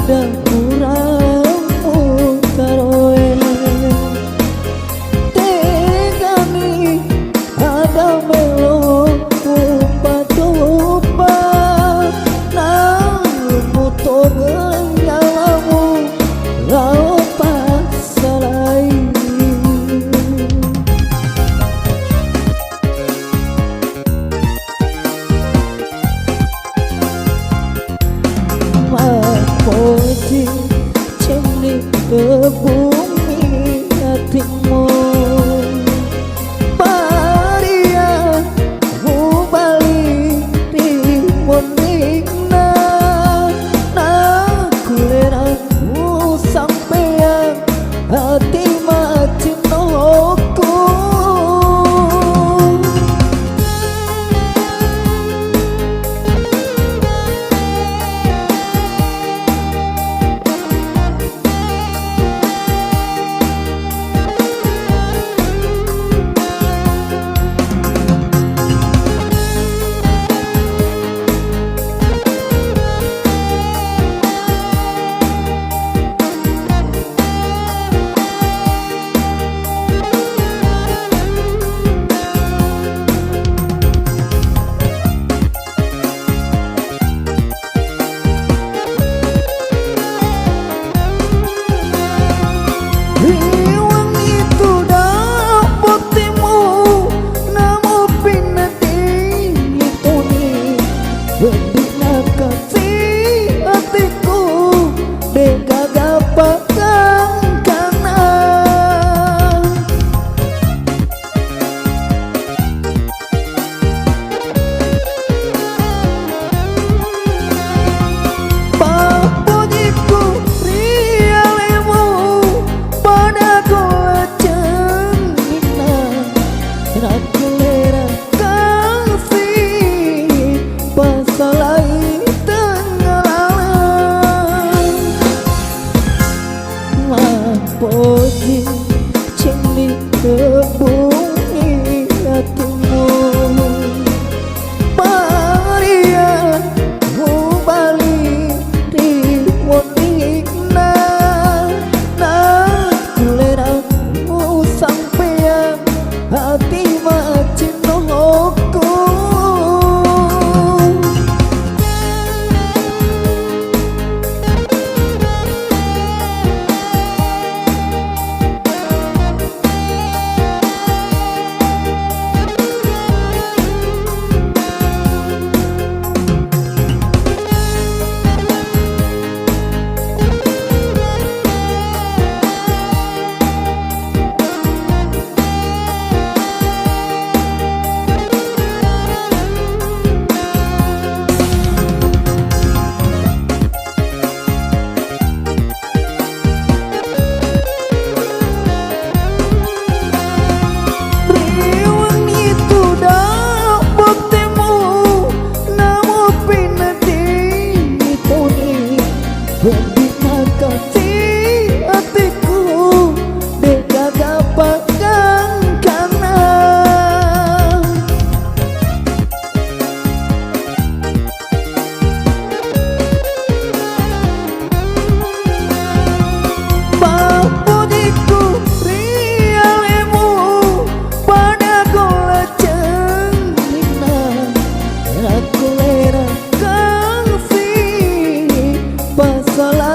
ada kurangmu karoe tegani ada melo upa-upa namun mutogen nyalamu rao pasalai Mapoji cemni ke bumi hatimu Paria mubali dimundikna Nakulera sampean hati macinoku Bendina kasih hatiku deka gapakan kanan Papujiku rialemu pada gola cemina Nakulera kasih pasalai tenggelam Mapoji cemni ke bumi hatimu Paria mubali dimundikna Nakuleramu sampean hati macinoku Bendina kasih hatiku deka gapakan kanan Papujiku rialemu pada gola cemina Nakulera kasih pasalai